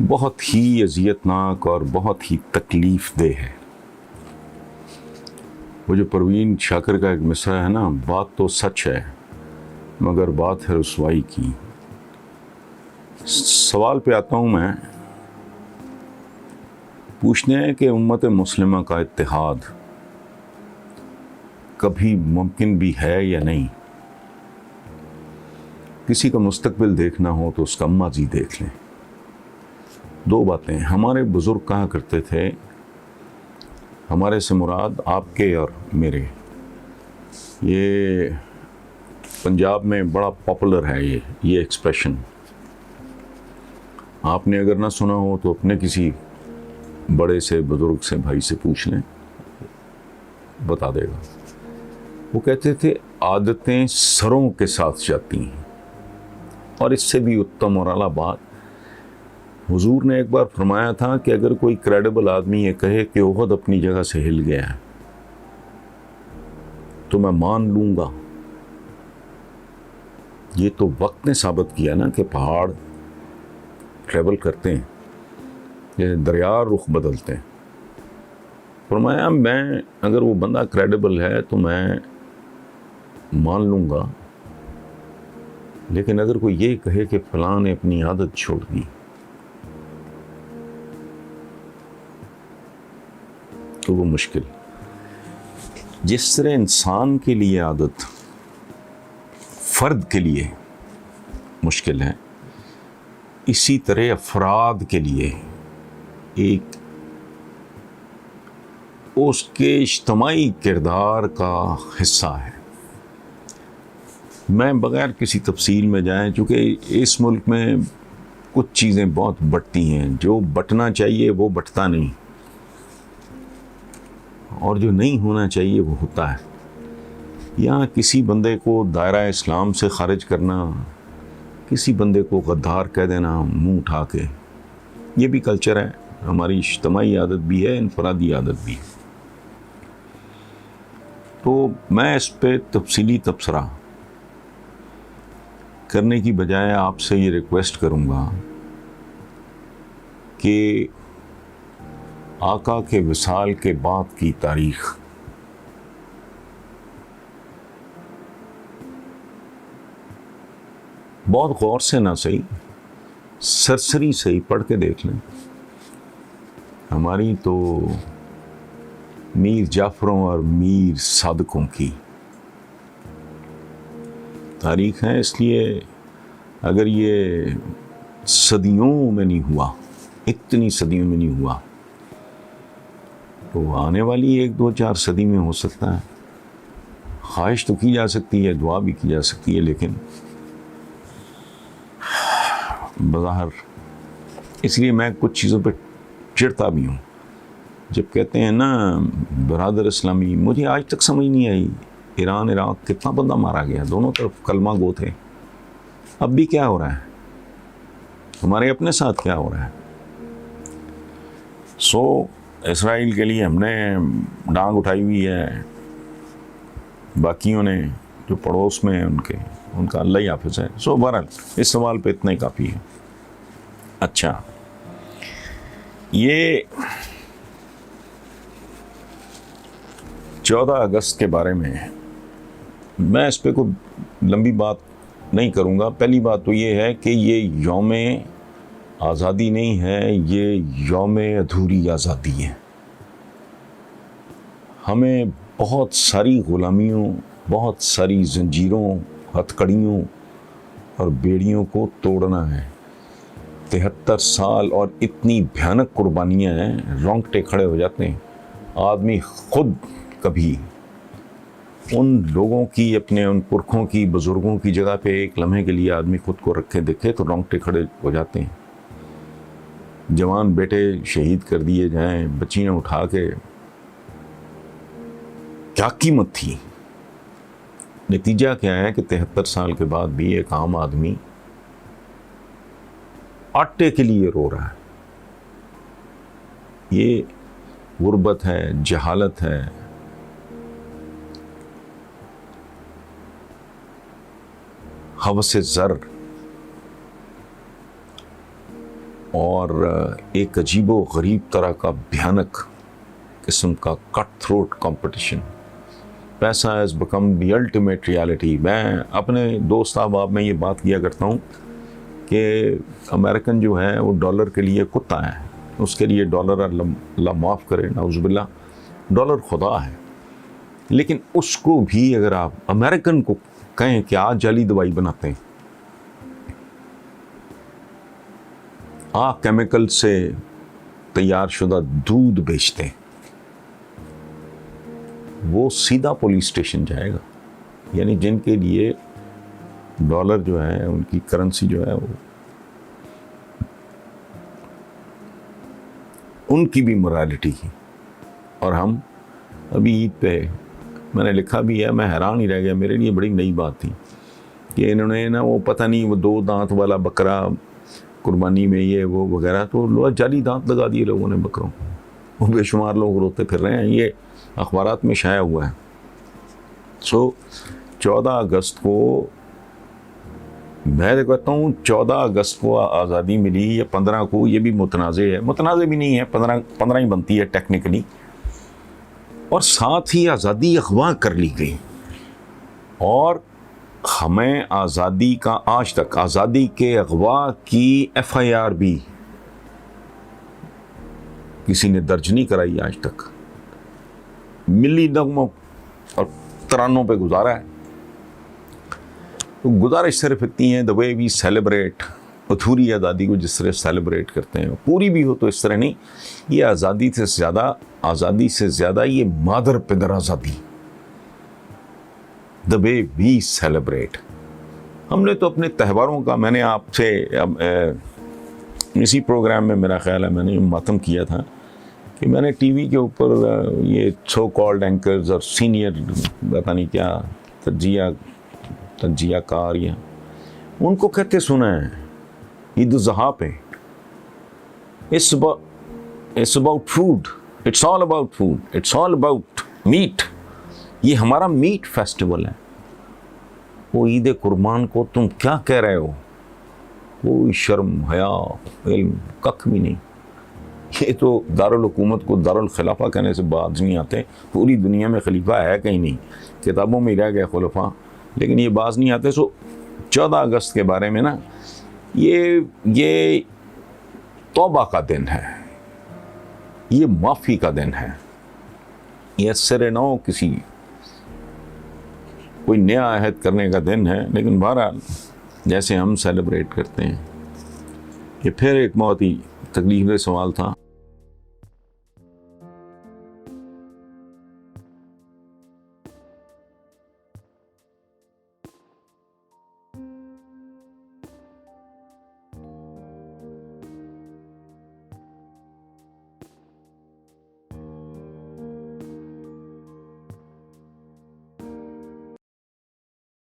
बहुत ही अजियतनाक और बहुत ही तकलीफ देह है। वो जो परवीन शाकिर का एक मिसरा है ना, बात तो सच है मगर बात है रुसवाई की। सवाल पे आता हूँ मैं पूछने कि उम्मत मुस्लिमा का इत्तेहाद कभी मुमकिन भी है या नहीं। किसी का मुस्तकबिल देखना हो तो उसका माजी देख लें। दो बातें हमारे बुजुर्ग कहा करते थे, हमारे से मुराद आपके और मेरे। ये पंजाब में बड़ा पॉपुलर है ये एक्सप्रेशन। आपने अगर ना सुना हो तो अपने किसी बड़े से, बुजुर्ग से, भाई से पूछ लें, बता देगा। वो कहते थे आदतें सरों के साथ जाती हैं। और इससे भी उत्तम और आला बात हुजूर ने एक बार फरमाया था कि अगर कोई क्रेडिबल आदमी ये कहे कि ओहद अपनी जगह से हिल गया है तो मैं मान लूंगा। ये तो वक्त ने साबित किया ना कि पहाड़ ट्रेवल करते हैं, ये दरिया रुख बदलते हैं। फरमाया मैं अगर वो बंदा क्रेडिबल है तो मैं मान लूंगा, लेकिन अगर कोई ये कहे कि फलां ने अपनी आदत छोड़ दी तो वो मुश्किल। जिस तरह इंसान के लिए आदत फर्द के लिए मुश्किल है, इसी तरह अफराद के लिए एक उसके इज्तमाई किरदार का हिस्सा है। मैं बगैर किसी तफसील में जाए, चूँकि इस मुल्क में कुछ चीज़ें बहुत बटती हैं, जो बटना चाहिए वो बटता नहीं और जो नहीं होना चाहिए वो होता है। यहाँ किसी बंदे को दायरा इस्लाम से खारिज करना, किसी बंदे को गद्दार कह देना मुंह उठा के, ये भी कल्चर है, हमारी इज्तमाई आदत भी है, इनफरादी आदत भी है। तो मैं इस पे तफसीली तबसरा करने की बजाय आपसे ये रिक्वेस्ट करूँगा कि आका के विसाल के बाद की तारीख बहुत गौर से ना सही, सरसरी से ही पढ़ के देख लें। हमारी तो मीर जाफरों और मीर सादकों की तारीख है, इसलिए अगर ये सदियों में नहीं हुआ, इतनी सदियों में नहीं हुआ, तो आने वाली 1-2-4 सदी में हो सकता है। ख्वाहिश तो की जा सकती है, दुआ भी की जा सकती है, लेकिन बज़ाहिर इसलिए मैं कुछ चीज़ों पर चिढ़ता भी हूँ। जब कहते हैं ना बरादर इस्लामी, मुझे आज तक समझ नहीं आई ईरान इराक कितना बंदा मारा गया, दोनों तरफ कलमा गो थे। अब भी क्या हो रहा है, हमारे अपने साथ क्या हो रहा है। इसराइल के लिए हमने डांग उठाई हुई है, बाकियों ने जो पड़ोस में हैं उनका अल्लाह ही हाफिज़ है। बहरहाल इस सवाल पे इतना ही काफ़ी है। अच्छा, ये 14 अगस्त के बारे में मैं इस पे कोई लंबी बात नहीं करूँगा। पहली बात तो ये है कि ये यौम आज़ादी नहीं है, ये यौम अधूरी आज़ादी है। हमें बहुत सारी ग़ुलामियों, बहुत सारी जंजीरों, हथकड़ियों और बेड़ियों को तोड़ना है। 73 साल और इतनी भयानक कुर्बानियाँ हैं, रोंगटे खड़े हो जाते हैं। आदमी खुद कभी उन लोगों की, अपने उन पुरखों की, बुज़ुर्गों की जगह पे एक लम्हे के लिए आदमी खुद को रखे देखे तो रोंगटे खड़े हो जाते हैं। जवान बेटे शहीद कर दिए जाएं, बच्चियाँ उठा के, क्या कीमत थी। नतीजा क्या है कि 73 साल के बाद भी एक आम आदमी आटे के लिए रो रहा है। ये गुर्बत है, जहालत है, हवस ज़र। और एक अजीबो गरीब तरह का भयानक किस्म का कट थ्रोट कंपटीशन। पैसा has become the ultimate reality. मैं अपने दोस्त अहबाब में ये बात किया करता हूँ कि अमेरिकन जो है वो डॉलर के लिए कुत्ता है, उसके लिए डॉलर अल्लाह माफ़ करे नाउज़ुबिल्लाह, डॉलर खुदा है। लेकिन उसको भी अगर आप अमेरिकन को कहें कि आज जाली दवाई बनाते हैं, केमिकल से तैयार शुदा दूध बेचते हैं, वो सीधा पुलिस स्टेशन जाएगा। यानी जिनके लिए डॉलर जो है, उनकी करेंसी जो है, वो उनकी भी मोरालिटी की। और हम अभी ईद पे, मैंने लिखा भी है, मैं हैरान ही रह गया, मेरे लिए बड़ी नई बात थी कि इन्होंने ना वो पता नहीं वो 2 दांत वाला बकरा कुर्बानी में ये वो वगैरह, तो जाली दांत लगा दिए लोगों ने बकरों, वो बेशुमार लोग रोते फिर रहे हैं, ये अखबारात में शाया हुआ है। 14 अगस्त को मैं कहता हूँ 14 अगस्त को आज़ादी मिली या 15 को, ये भी मुतनाज़े है, मुतनाज़े भी नहीं है, 15 ही बनती है टेक्निकली। और साथ ही आज़ादी अगवा कर ली गई और हमें आज़ादी का आज तक आज़ादी के अगवा की FIR भी किसी ने दर्ज नहीं कराई आज तक। मिली नगमों और तरानों पे गुजारा है। तो गुजारिश सिर्फ इतनी है, द वे वी सेलिब्रेट अधूरी आज़ादी को जिस तरह सेलिब्रेट करते हैं, पूरी भी हो तो इस तरह नहीं। ये आज़ादी से ज़्यादा ये मादर पिदर आज़ादी, द वे वी सेलिब्रेट। हमने तो अपने त्योहारों का, मैंने आपसे इसी प्रोग्राम में मेरा ख्याल है मैंने मातम किया था कि मैंने टीवी के ऊपर ये सो कॉल्ड एंकर्स और सीनियर पता नहीं क्या तजिया कार या उनको कहते सुना है ईद ज़हा पे, it's about food, it's all about food, it's all about meat. ये हमारा मीट फेस्टिवल है। वो ईद कुर्बान को तुम क्या कह रहे हो? कोई शर्म हया इल्म कख भी नहीं। ये तो दारुल हुकूमत को दारुल खिलाफा कहने से बाज नहीं आते। पूरी दुनिया में खलीफा है कहीं नहीं, किताबों में रह गया खुलफा, लेकिन ये बाज नहीं आते। 14 अगस्त के बारे में ना, ये तौबा का दिन है, ये माफ़ी का दिन है, ये सिरे नौ किसी कोई नया अहद करने का दिन है। लेकिन बहरहाल जैसे हम सेलिब्रेट करते हैं, ये फिर एक बहुत ही तकलीफ दे सवाल था।